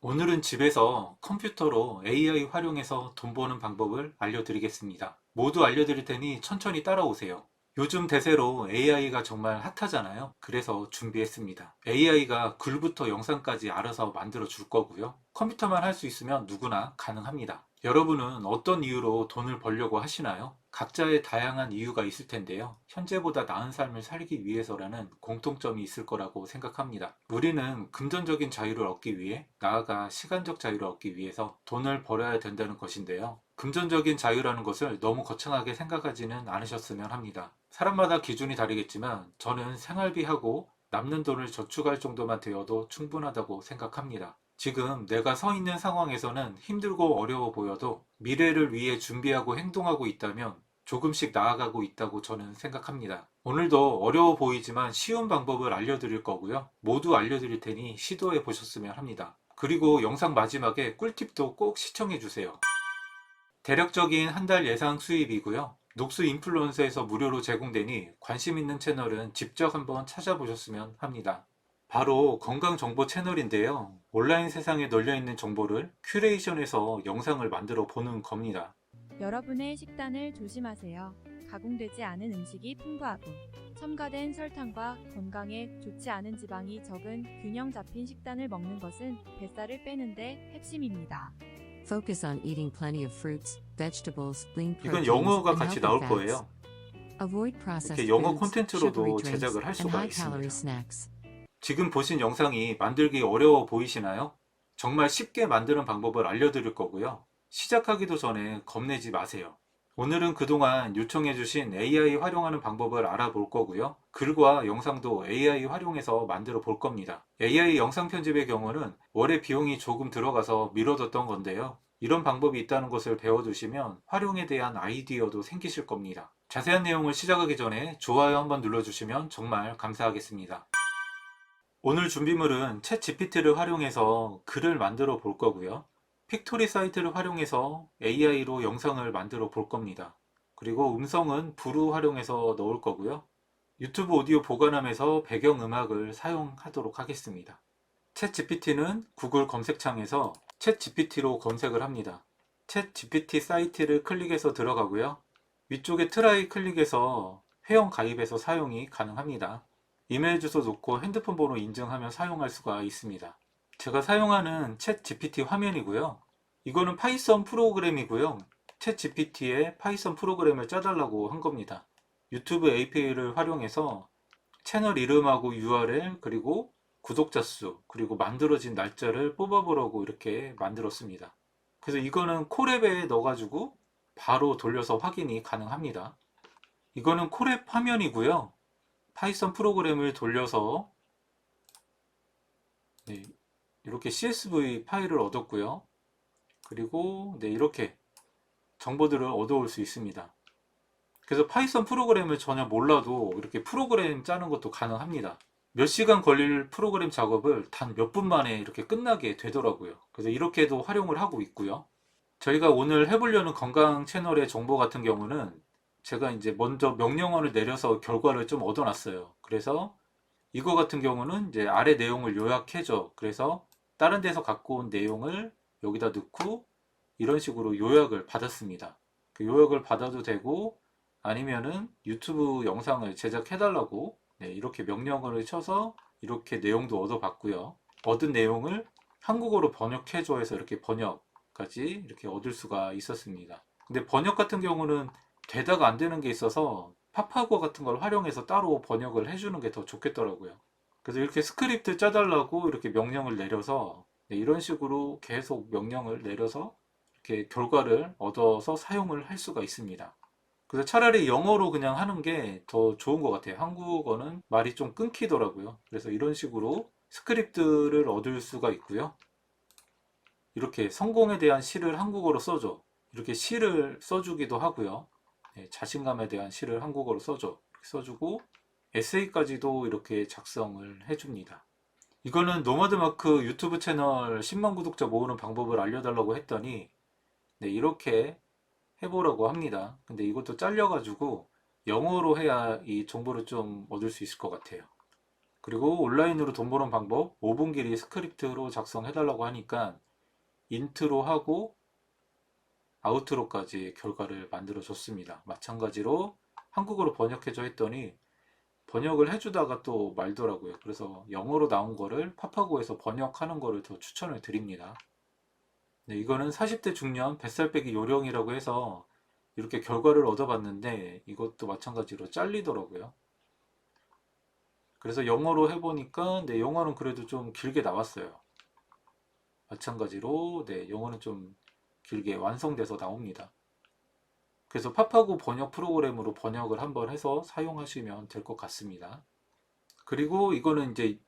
오늘은 집에서 컴퓨터로 AI 활용해서 돈 버는 방법을 알려드리겠습니다. 모두 알려드릴 테니 천천히 따라오세요. 요즘 대세로 AI가 정말 핫하잖아요. 그래서 준비했습니다. AI가 글부터 영상까지 알아서 만들어 줄 거고요. 컴퓨터만 할 수 있으면 누구나 가능합니다. 여러분은 어떤 이유로 돈을 벌려고 하시나요? 각자의 다양한 이유가 있을 텐데요. 현재보다 나은 삶을 살기 위해서라는 공통점이 있을 거라고 생각합니다. 우리는 금전적인 자유를 얻기 위해, 나아가 시간적 자유를 얻기 위해서 돈을 벌어야 된다는 것인데요. 금전적인 자유라는 것을 너무 거창하게 생각하지는 않으셨으면 합니다. 사람마다 기준이 다르겠지만 저는 생활비하고 남는 돈을 저축할 정도만 되어도 충분하다고 생각합니다. 지금 내가 서 있는 상황에서는 힘들고 어려워 보여도 미래를 위해 준비하고 행동하고 있다면 조금씩 나아가고 있다고 저는 생각합니다. 오늘도 어려워 보이지만 쉬운 방법을 알려드릴 거고요. 모두 알려드릴 테니 시도해 보셨으면 합니다. 그리고 영상 마지막에 꿀팁도 꼭 시청해 주세요. 대략적인 한 달 예상 수입이고요. 녹수 인플루언서에서 무료로 제공되니 관심 있는 채널은 직접 한번 찾아보셨으면 합니다. 바로 건강 정보 채널인데요. 온라인 세상에 널려있는 정보를 큐레이션해서 영상을 만들어 보는 겁니다. 여러분의 식단을 조심하세요. 가공되지 않은 음식이 풍부하고 첨가된 설탕과 건강에 좋지 않은 지방이 적은 균형 잡힌 식단을 먹는 것은 뱃살을 빼는데 핵심입니다. Focus on eating plenty of fruits, vegetables, lean 이건 proteins, 영어가 and 같이 healthy 나올 fats. 거예요. Avoid 이렇게 processed 영어 foods, sugary 콘텐츠로도 drinks, 제작을 할 and 수가 high-calorie 있습니다. snacks. 지금 보신 영상이 만들기 어려워 보이시나요? 정말 쉽게 만드는 방법을 알려드릴 거고요. 시작하기도 전에 겁내지 마세요. 오늘은 그동안 요청해주신 AI 활용하는 방법을 알아볼 거고요. 글과 영상도 AI 활용해서 만들어 볼 겁니다. AI 영상 편집의 경우는 월에 비용이 조금 들어가서 미뤄뒀던 건데요. 이런 방법이 있다는 것을 배워두시면 활용에 대한 아이디어도 생기실 겁니다. 자세한 내용을 시작하기 전에 좋아요 한번 눌러주시면 정말 감사하겠습니다. 오늘 준비물은 챗 GPT를 활용해서 글을 만들어 볼 거고요. 픽토리 사이트를 활용해서 AI로 영상을 만들어 볼 겁니다. 그리고 음성은 브루 활용해서 넣을 거고요. 유튜브 오디오 보관함에서 배경음악을 사용하도록 하겠습니다. 챗 GPT는 구글 검색창에서 챗 GPT로 검색을 합니다. 챗 GPT 사이트를 클릭해서 들어가고요. 위쪽에 트라이 클릭해서 회원 가입해서 사용이 가능합니다. 이메일 주소 넣고 핸드폰 번호 인증하면 사용할 수가 있습니다. 제가 사용하는 챗 GPT 화면이고요. 이거는 파이썬 프로그램이고요. 챗 GPT에 파이썬 프로그램을 짜달라고 한 겁니다. 유튜브 API를 활용해서 채널 이름하고 URL 그리고 구독자 수 그리고 만들어진 날짜를 뽑아보라고 이렇게 만들었습니다. 그래서 이거는 콜앱에 넣어가지고 바로 돌려서 확인이 가능합니다. 이거는 콜앱 화면이고요. 파이썬 프로그램을 돌려서 네, 이렇게 CSV 파일을 얻었고요. 그리고 네, 이렇게 정보들을 얻어올 수 있습니다. 그래서 파이썬 프로그램을 전혀 몰라도 이렇게 프로그램 짜는 것도 가능합니다. 몇 시간 걸릴 프로그램 작업을 단 몇 분 만에 이렇게 끝나게 되더라고요. 그래서 이렇게도 활용을 하고 있고요. 저희가 오늘 해보려는 건강 채널의 정보 같은 경우는 제가 이제 먼저 명령어를 내려서 결과를 좀 얻어놨어요. 그래서 이거 같은 경우는 이제 아래 내용을 요약해줘. 그래서 다른 데서 갖고 온 내용을 여기다 넣고 이런 식으로 요약을 받았습니다. 그 요약을 받아도 되고 아니면은 유튜브 영상을 제작해달라고 네, 이렇게 명령어를 쳐서 이렇게 내용도 얻어봤고요. 얻은 내용을 한국어로 번역해줘 해서 이렇게 번역까지 이렇게 얻을 수가 있었습니다. 근데 번역 같은 경우는 되다가 안 되는 게 있어서 파파고 같은 걸 활용해서 따로 번역을 해주는 게 더 좋겠더라고요. 그래서 이렇게 스크립트 짜달라고 이렇게 명령을 내려서 네, 이런 식으로 계속 명령을 내려서 이렇게 결과를 얻어서 사용을 할 수가 있습니다. 그래서 차라리 영어로 그냥 하는 게 더 좋은 것 같아요. 한국어는 말이 좀 끊기더라고요. 그래서 이런 식으로 스크립트를 얻을 수가 있고요. 이렇게 성공에 대한 시를 한국어로 써줘. 이렇게 시를 써주기도 하고요. 네, 자신감에 대한 시를 한국어로 써줘. 이렇게 써주고 에세이까지도 이렇게 작성을 해줍니다. 이거는 노마드마크 유튜브 채널 10만 구독자 모으는 방법을 알려달라고 했더니 네, 이렇게 해보라고 합니다. 근데 이것도 잘려가지고 영어로 해야 이 정보를 좀 얻을 수 있을 것 같아요. 그리고 온라인으로 돈 버는 방법 5분 길이 스크립트로 작성해달라고 하니까 인트로 하고 아우트로까지 결과를 만들어 줬습니다. 마찬가지로 한국어로 번역해줘 했더니 번역을 해주다가 또 말더라고요. 그래서 영어로 나온 거를 파파고에서 번역하는 거를 더 추천을 드립니다. 네, 이거는 40대 중년 뱃살 빼기 요령이라고 해서 이렇게 결과를 얻어봤는데 이것도 마찬가지로 잘리더라고요. 그래서 영어로 해보니까 네, 영어는 그래도 좀 길게 나왔어요. 마찬가지로 네, 영어는 좀 길게 완성돼서 나옵니다. 그래서 파파고 번역 프로그램으로 번역을 한번 해서 사용하시면 될 것 같습니다. 그리고 이거는 이제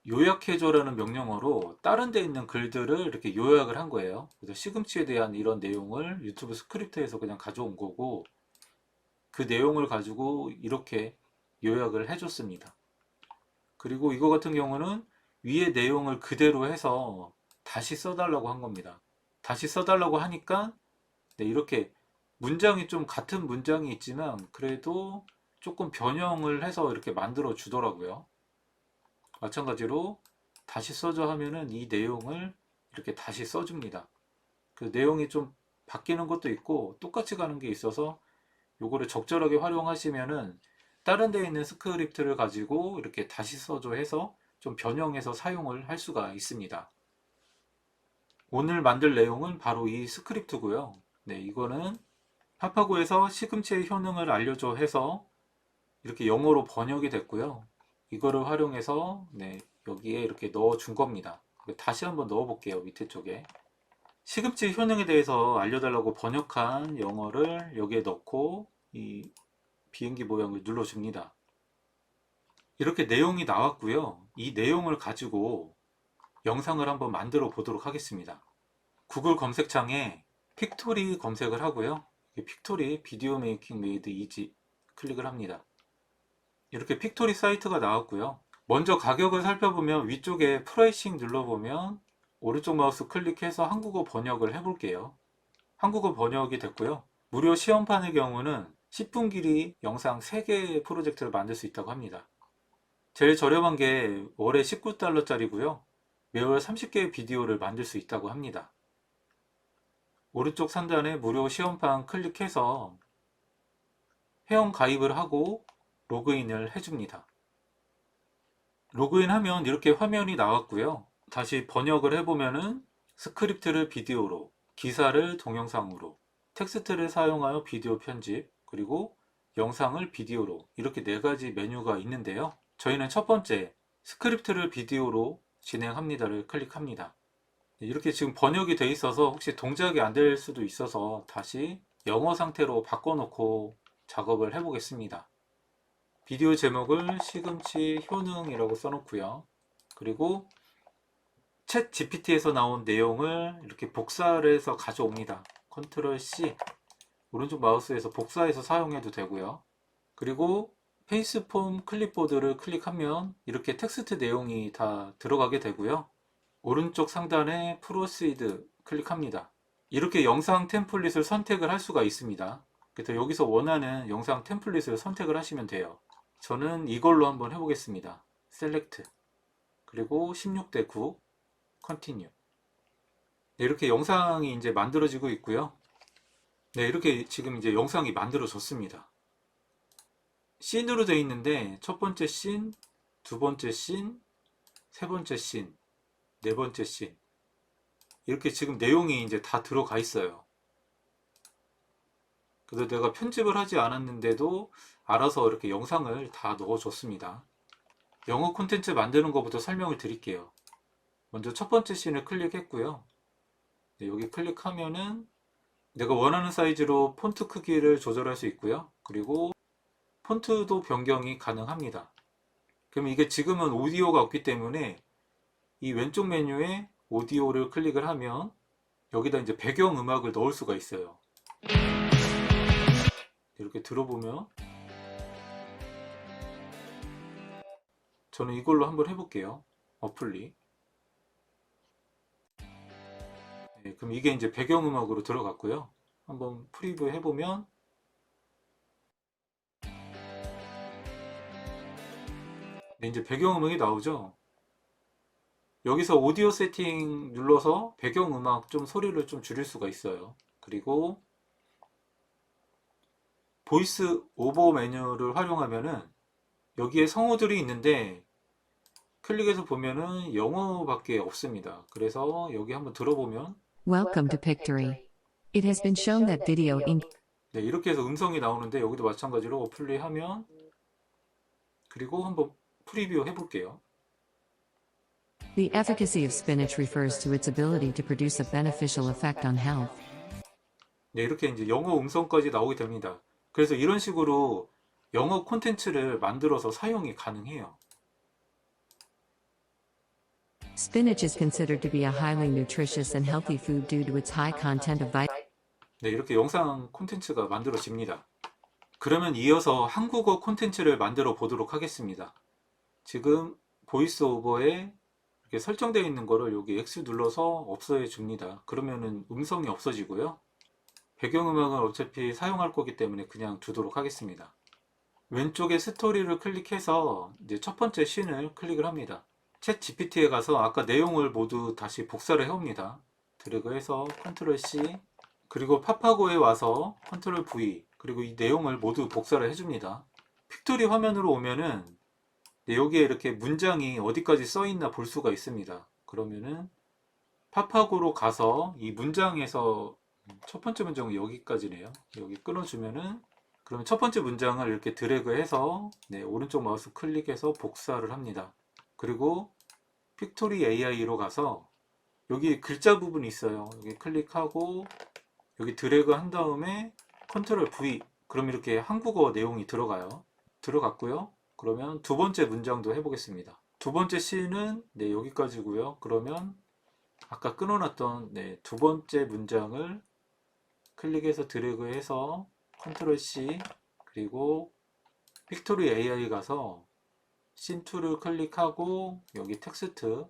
요약해줘라는 명령어로 다른 데 있는 글들을 이렇게 요약을 한 거예요. 그래서 시금치에 대한 이런 내용을 유튜브 스크립트에서 그냥 가져온 거고 그 내용을 가지고 이렇게 요약을 해줬습니다. 그리고 이거 같은 경우는 위에 내용을 그대로 해서 다시 써달라고 한 겁니다. 다시 써달라고 하니까 네, 이렇게 문장이 좀 같은 문장이 있지만 그래도 조금 변형을 해서 이렇게 만들어 주더라고요. 마찬가지로 다시 써줘 하면은 이 내용을 이렇게 다시 써줍니다. 그 내용이 좀 바뀌는 것도 있고 똑같이 가는 게 있어서 요거를 적절하게 활용하시면은 다른 데 있는 스크립트를 가지고 이렇게 다시 써줘 해서 좀 변형해서 사용을 할 수가 있습니다. 오늘 만들 내용은 바로 이 스크립트고요. 네, 이거는 파파고에서 시금치의 효능을 알려줘 해서 이렇게 영어로 번역이 됐고요. 이거를 활용해서 네, 여기에 이렇게 넣어 준 겁니다. 다시 한번 넣어 볼게요. 밑에 쪽에 시금치 효능에 대해서 알려달라고 번역한 영어를 여기에 넣고 이 비행기 모양을 눌러줍니다. 이렇게 내용이 나왔고요. 이 내용을 가지고 영상을 한번 만들어 보도록 하겠습니다. 구글 검색창에 픽토리 검색을 하고요. 픽토리 비디오 메이킹 메이드 이지 클릭을 합니다. 이렇게 픽토리 사이트가 나왔고요. 먼저 가격을 살펴보면 위쪽에 프라이싱 눌러보면 오른쪽 마우스 클릭해서 한국어 번역을 해볼게요. 한국어 번역이 됐고요. 무료 시험판의 경우는 10분 길이 영상 3개 프로젝트를 만들 수 있다고 합니다. 제일 저렴한 게 월에 19달러짜리고요. 매월 30개의 비디오를 만들 수 있다고 합니다. 오른쪽 상단에 무료 시험판 클릭해서 회원 가입을 하고 로그인을 해줍니다. 로그인하면 이렇게 화면이 나왔고요. 다시 번역을 해보면은 스크립트를 비디오로, 기사를 동영상으로, 텍스트를 사용하여 비디오 편집, 그리고 영상을 비디오로 이렇게 4가지 메뉴가 있는데요. 저희는 첫 번째 스크립트를 비디오로 진행합니다를 클릭합니다. 이렇게 지금 번역이 돼 있어서 혹시 동작이 안 될 수도 있어서 다시 영어 상태로 바꿔놓고 작업을 해 보겠습니다. 비디오 제목을 시금치 효능이라고 써놓고요. 그리고 챗 GPT에서 나온 내용을 이렇게 복사를 해서 가져옵니다. 컨트롤 C 오른쪽 마우스에서 복사해서 사용해도 되고요. 그리고 페이스폼 클립보드를 클릭하면 이렇게 텍스트 내용이 다 들어가게 되고요. 오른쪽 상단에 프로시드 클릭합니다. 이렇게 영상 템플릿을 선택을 할 수가 있습니다. 그래서 여기서 원하는 영상 템플릿을 선택을 하시면 돼요. 저는 이걸로 한번 해보겠습니다. 셀렉트 그리고 16대 9 컨티뉴. 네, 이렇게 영상이 이제 만들어지고 있고요. 네, 이렇게 지금 이제 영상이 만들어졌습니다. 씬으로 되어 있는데 첫 번째 씬, 두 번째 씬, 세 번째 씬, 네 번째 씬 이렇게 지금 내용이 이제 다 들어가 있어요. 그래서 내가 편집을 하지 않았는데도 알아서 이렇게 영상을 다 넣어줬습니다. 영어 콘텐츠 만드는 것부터 설명을 드릴게요. 먼저 첫 번째 씬을 클릭했고요. 네, 여기 클릭하면은 내가 원하는 사이즈로 폰트 크기를 조절할 수 있고요. 그리고 폰트도 변경이 가능합니다. 그럼 이게 지금은 오디오가 없기 때문에 이 왼쪽 메뉴에 오디오를 클릭을 하면 여기다 이제 배경 음악을 넣을 수가 있어요. 이렇게 들어보면 저는 이걸로 한번 해볼게요. 어플리. 네, 그럼 이게 이제 배경음악으로 들어갔고요. 한번 프리뷰 해보면 네, 이제 배경음악이 나오죠. 여기서 오디오 세팅 눌러서 배경음악 좀 소리를 좀 줄일 수가 있어요. 그리고 보이스 오버 메뉴를 활용하면은 여기에 성우들이 있는데 클릭해서 보면은 영어밖에 없습니다. 그래서 여기 한번 들어보면 Welcome to Pictory. It has been shown that video in 네, 이렇게 해서 음성이 나오는데 여기도 마찬가지로 어플레이 하면 그리고 한번 프리뷰 해볼게요. the efficacy of spinach refers to its ability to produce a beneficial effect on health. 네, 이렇게 이제 영어 음성까지 나오게 됩니다. 그래서 이런 식으로 영어 콘텐츠를 만들어서 사용이 가능해요. Spinach is considered to be a highly nutritious and healthy food due to its high content of vitamins. 네, 이렇게 영상 콘텐츠가 만들어집니다. 그러면 이어서 한국어 콘텐츠를 만들어 보도록 하겠습니다. 지금 보이스 오버에 이렇게 설정되어 있는 거를 여기 X 눌러서 없애 줍니다. 그러면은 음성이 없어지고요. 배경음악은 어차피 사용할 거기 때문에 그냥 두도록 하겠습니다. 왼쪽에 스토리를 클릭해서 이제 첫 번째 씬을 클릭을 합니다. 챗 GPT에 가서 아까 내용을 모두 다시 복사를 해옵니다. 드래그해서 컨트롤 C 그리고 파파고에 와서 컨트롤 V 그리고 이 내용을 모두 복사를 해줍니다. 픽토리 화면으로 오면은 여기에 이렇게 문장이 어디까지 써 있나 볼 수가 있습니다. 그러면은 파파고로 가서 이 문장에서 첫 번째 문장은 여기까지네요. 여기 끊어주면은 그러면 첫 번째 문장을 이렇게 드래그해서 네, 오른쪽 마우스 클릭해서 복사를 합니다. 그리고 픽토리 AI로 가서 여기 글자 부분이 있어요. 여기 클릭하고 여기 드래그 한 다음에 컨트롤 V 그럼 이렇게 한국어 내용이 들어가요. 들어갔고요. 그러면 두 번째 문장도 해보겠습니다. 두 번째 C는 네, 여기까지고요. 그러면 아까 끊어놨던 네, 두 번째 문장을 클릭해서 드래그해서 컨트롤 C 그리고 픽토리 AI 가서 씬2를 클릭하고 여기 텍스트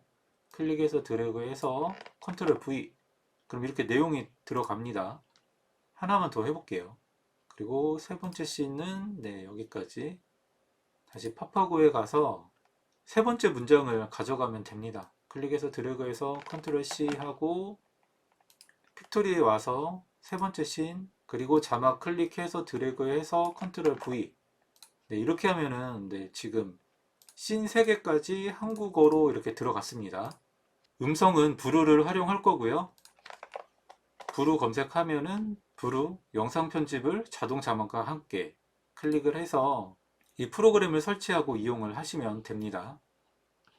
클릭해서 드래그해서 컨트롤 V 그럼 이렇게 내용이 들어갑니다. 하나만 더 해볼게요. 그리고 세 번째 씬은 네, 여기까지 다시 파파고에 가서 세 번째 문장을 가져가면 됩니다. 클릭해서 드래그해서 컨트롤 C 하고 픽토리에 와서 세 번째 씬 그리고 자막 클릭해서 드래그해서 컨트롤 V 네, 이렇게 하면은 네, 지금 씬 3개까지 한국어로 이렇게 들어갔습니다. 음성은 브루를 활용할 거고요. 브루 검색하면은 브루 영상 편집을 자동 자막과 함께 클릭을 해서 이 프로그램을 설치하고 이용을 하시면 됩니다.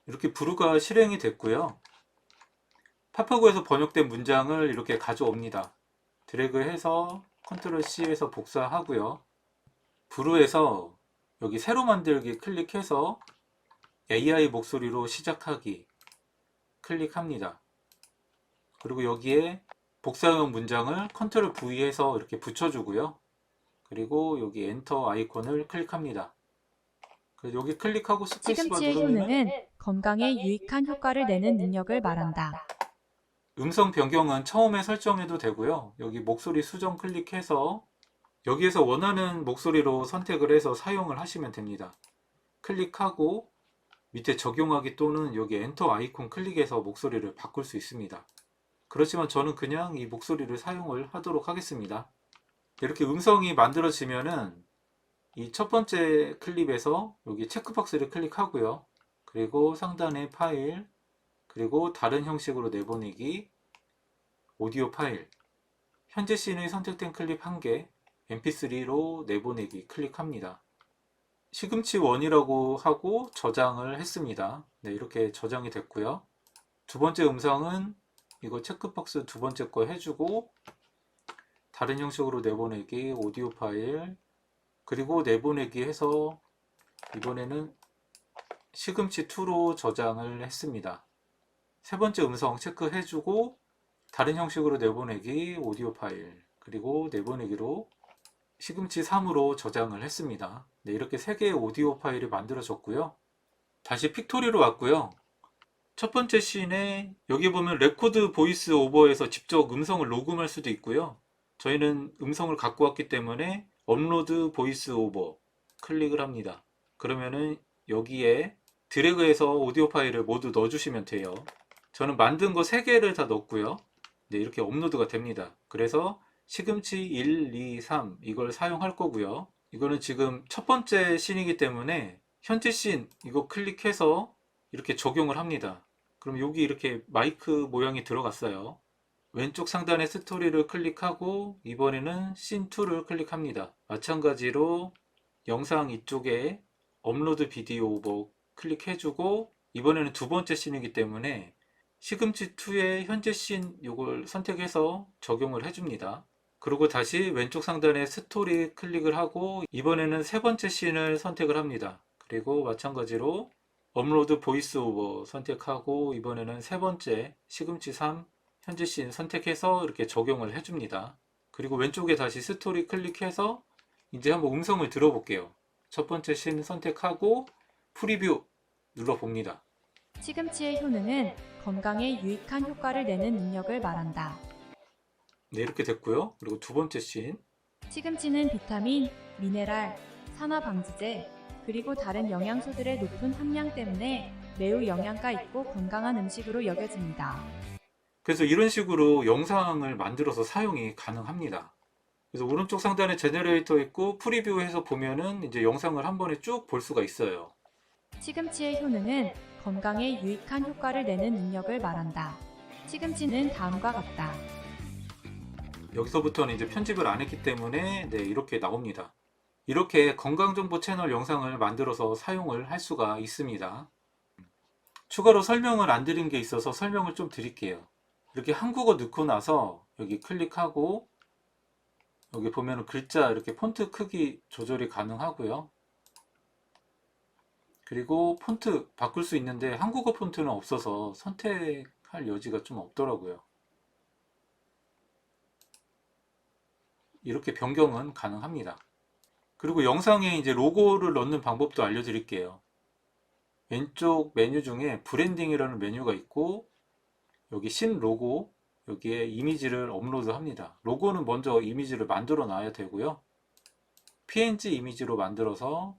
이렇게 브루가 실행이 됐고요. 파파고에서 번역된 문장을 이렇게 가져옵니다. 드래그해서 컨트롤 C에서 복사하고요. 브루에서 여기 새로 만들기 클릭해서 AI 목소리로 시작하기 클릭합니다. 그리고 여기에 복사용 문장을 컨트롤 V에서 이렇게 붙여주고요. 그리고 여기 엔터 아이콘을 클릭합니다. 그래서 여기 클릭하고 스페이스바 시금치의 누르면 효능은 건강에 유익한 효과를 내는 능력을 말한다. 음성 변경은 처음에 설정해도 되고요. 여기 목소리 수정 클릭해서 여기에서 원하는 목소리로 선택을 해서 사용을 하시면 됩니다. 클릭하고 밑에 적용하기 또는 여기 엔터 아이콘 클릭해서 목소리를 바꿀 수 있습니다. 그렇지만 저는 그냥 이 목소리를 사용을 하도록 하겠습니다. 이렇게 음성이 만들어지면은 이 첫 번째 클립에서 여기 체크박스를 클릭하고요. 그리고 상단에 파일, 그리고 다른 형식으로 내보내기, 오디오 파일, 현재 씬의 선택된 클립 1개, mp3로 내보내기 클릭합니다. 시금치 원이라고 하고 저장을 했습니다. 네, 이렇게 저장이 됐고요. 두 번째 음성은 이거 체크박스 두 번째 거 해주고 다른 형식으로 내보내기, 오디오 파일, 그리고 내보내기 해서 이번에는 시금치 2로 저장을 했습니다. 세 번째 음성 체크해주고 다른 형식으로 내보내기, 오디오 파일, 그리고 내보내기로 시금치 3으로 저장을 했습니다. 네, 이렇게 3개의 오디오 파일이 만들어졌고요. 다시 픽토리로 왔고요. 첫 번째 씬에 여기 보면 레코드 보이스 오버에서 직접 음성을 녹음할 수도 있고요. 저희는 음성을 갖고 왔기 때문에 업로드 보이스 오버 클릭을 합니다. 그러면은 여기에 드래그해서 오디오 파일을 모두 넣어주시면 돼요. 저는 만든 거 3개를 다 넣었고요. 네, 이렇게 업로드가 됩니다. 그래서 시금치 1, 2, 3 이걸 사용할 거고요. 이거는 지금 첫 번째 씬이기 때문에 현재 씬 이거 클릭해서 이렇게 적용을 합니다. 그럼 여기 이렇게 마이크 모양이 들어갔어요. 왼쪽 상단에 스토리를 클릭하고 이번에는 씬2를 클릭합니다. 마찬가지로 영상 이쪽에 업로드 비디오 오버 클릭해주고 이번에는 두 번째 씬이기 때문에 시금치2의 현재 씬 이걸 선택해서 적용을 해줍니다. 그리고 다시 왼쪽 상단에 스토리 클릭을 하고 이번에는 세 번째 씬을 선택을 합니다. 그리고 마찬가지로 업로드 보이스 오버 선택하고 이번에는 세 번째 시금치 3 현재 씬 선택해서 이렇게 적용을 해줍니다. 그리고 왼쪽에 다시 스토리 클릭해서 이제 한번 음성을 들어볼게요. 첫 번째 씬 선택하고 프리뷰 눌러봅니다. 시금치의 효능은 건강에 유익한 효과를 내는 능력을 말한다. 네, 이렇게 됐고요. 그리고 두 번째 씬. 시금치는 비타민, 미네랄, 산화 방지제, 그리고 다른 영양소들의 높은 함량 때문에 매우 영양가 있고 건강한 음식으로 여겨집니다. 그래서 이런 식으로 영상을 만들어서 사용이 가능합니다. 그래서 오른쪽 상단에 제너레이터 있고 프리뷰해서 보면은 이제 영상을 한 번에 쭉 볼 수가 있어요. 시금치의 효능은 건강에 유익한 효과를 내는 능력을 말한다. 시금치는 다음과 같다. 여기서부터는 이제 편집을 안 했기 때문에 네, 이렇게 나옵니다. 이렇게 건강정보 채널 영상을 만들어서 사용을 할 수가 있습니다. 추가로 설명을 안 드린 게 있어서 설명을 좀 드릴게요. 이렇게 한국어 넣고 나서 여기 클릭하고 여기 보면 글자 이렇게 폰트 크기 조절이 가능하고요. 그리고 폰트 바꿀 수 있는데 한국어 폰트는 없어서 선택할 여지가 좀 없더라고요. 이렇게 변경은 가능합니다. 그리고 영상에 이제 로고를 넣는 방법도 알려드릴게요. 왼쪽 메뉴 중에 브랜딩이라는 메뉴가 있고 여기 신 로고 여기에 이미지를 업로드 합니다. 로고는 먼저 이미지를 만들어 놔야 되고요. PNG 이미지로 만들어서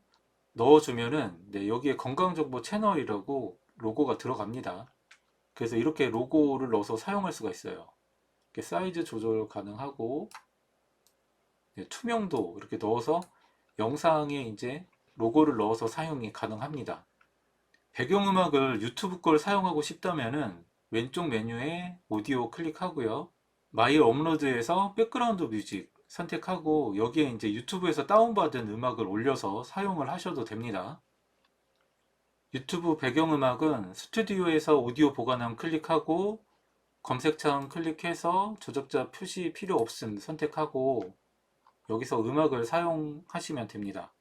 넣어주면은 네, 여기에 건강정보 채널이라고 로고가 들어갑니다. 그래서 이렇게 로고를 넣어서 사용할 수가 있어요. 이렇게 사이즈 조절 가능하고 네, 투명도 이렇게 넣어서 영상에 이제 로고를 넣어서 사용이 가능합니다. 배경음악을 유튜브 걸 사용하고 싶다면은 왼쪽 메뉴에 오디오 클릭하고요. 마이 업로드에서 백그라운드 뮤직 선택하고 여기에 이제 유튜브에서 다운받은 음악을 올려서 사용을 하셔도 됩니다. 유튜브 배경음악은 스튜디오에서 오디오 보관함 클릭하고 검색창 클릭해서 저작자 표시 필요 없음 선택하고 여기서 음악을 사용하시면 됩니다.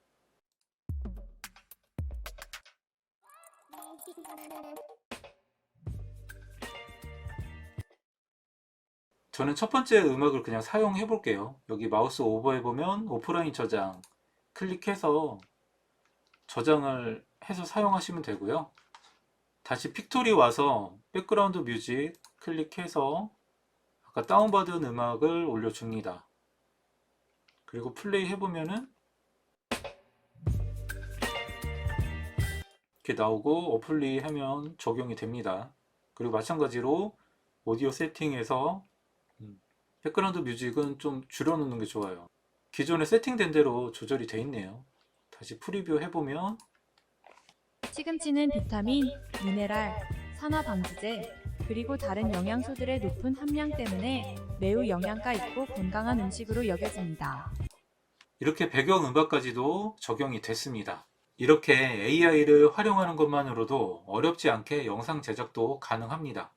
저는 첫 번째 음악을 그냥 사용해 볼게요. 여기 마우스 오버해 보면 오프라인 저장 클릭해서 저장을 해서 사용하시면 되고요. 다시 픽토리 와서 백그라운드 뮤직 클릭해서 아까 다운받은 음악을 올려줍니다. 그리고 플레이 해보면은 이렇게 나오고 어플리 하면 적용이 됩니다. 그리고 마찬가지로 오디오 세팅에서 백그라운드 뮤직은 좀 줄여놓는 게 좋아요. 기존에 세팅된 대로 조절이 돼 있네요. 다시 프리뷰 해보면 시금치는 비타민, 미네랄, 산화 방지제, 그리고 다른 영양소들의 높은 함량 때문에 매우 영양가 있고 건강한 음식으로 여겨집니다. 이렇게 배경음악까지도 적용이 됐습니다. 이렇게 AI를 활용하는 것만으로도 어렵지 않게 영상 제작도 가능합니다.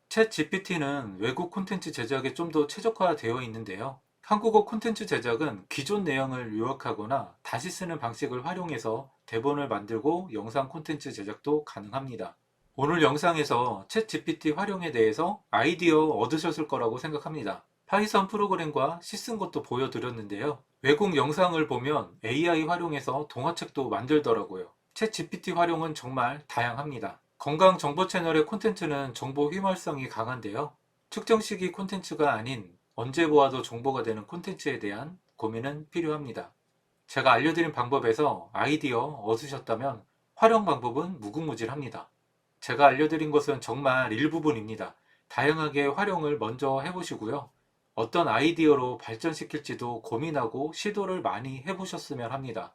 챗 GPT는 외국 콘텐츠 제작에 좀 더 최적화되어 있는데요. 한국어 콘텐츠 제작은 기존 내용을 요약하거나 다시 쓰는 방식을 활용해서 대본을 만들고 영상 콘텐츠 제작도 가능합니다. 오늘 영상에서 챗 GPT 활용에 대해서 아이디어 얻으셨을 거라고 생각합니다. 파이썬 프로그램과 시 쓴 것도 보여드렸는데요. 외국 영상을 보면 AI 활용해서 동화책도 만들더라고요. 챗 GPT 활용은 정말 다양합니다. 건강 정보 채널의 콘텐츠는 정보 휘말성이 강한데요. 특정 시기 콘텐츠가 아닌 언제 보아도 정보가 되는 콘텐츠에 대한 고민은 필요합니다. 제가 알려드린 방법에서 아이디어 얻으셨다면 활용 방법은 무궁무진합니다. 제가 알려드린 것은 정말 일부분입니다. 다양하게 활용을 먼저 해보시고요. 어떤 아이디어로 발전시킬지도 고민하고 시도를 많이 해보셨으면 합니다.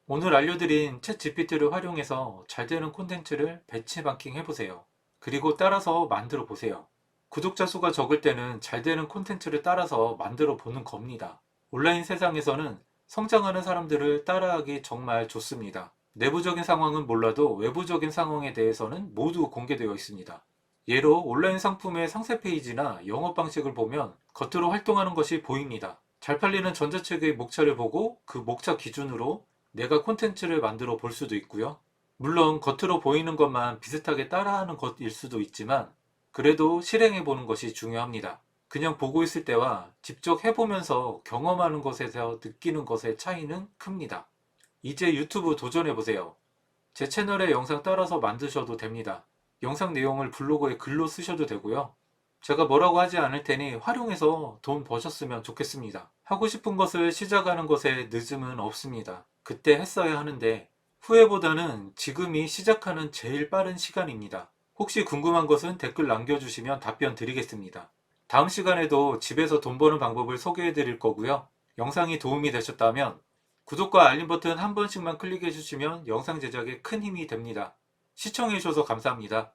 오늘 알려드린 챗 GPT를 활용해서 잘 되는 콘텐츠를 배치마킹 해보세요. 그리고 따라서 만들어 보세요. 구독자 수가 적을 때는 잘 되는 콘텐츠를 따라서 만들어 보는 겁니다. 온라인 세상에서는 성장하는 사람들을 따라하기 정말 좋습니다. 내부적인 상황은 몰라도 외부적인 상황에 대해서는 모두 공개되어 있습니다. 예로 온라인 상품의 상세 페이지나 영업 방식을 보면 겉으로 활동하는 것이 보입니다. 잘 팔리는 전자책의 목차를 보고 그 목차 기준으로 내가 콘텐츠를 만들어 볼 수도 있고요. 물론 겉으로 보이는 것만 비슷하게 따라하는 것일 수도 있지만 그래도 실행해 보는 것이 중요합니다. 그냥 보고 있을 때와 직접 해보면서 경험하는 것에서 느끼는 것의 차이는 큽니다. 이제 유튜브 도전해보세요. 제 채널의 영상 따라서 만드셔도 됩니다. 영상 내용을 블로그에 글로 쓰셔도 되고요. 제가 뭐라고 하지 않을 테니 활용해서 돈 버셨으면 좋겠습니다. 하고 싶은 것을 시작하는 것에 늦음은 없습니다. 그때 했어야 하는데 후회보다는 지금이 시작하는 제일 빠른 시간입니다. 혹시 궁금한 것은 댓글 남겨주시면 답변 드리겠습니다. 다음 시간에도 집에서 돈 버는 방법을 소개해 드릴 거고요. 영상이 도움이 되셨다면 구독과 알림 버튼 한 번씩만 클릭해 주시면 영상 제작에 큰 힘이 됩니다. 시청해 주셔서 감사합니다.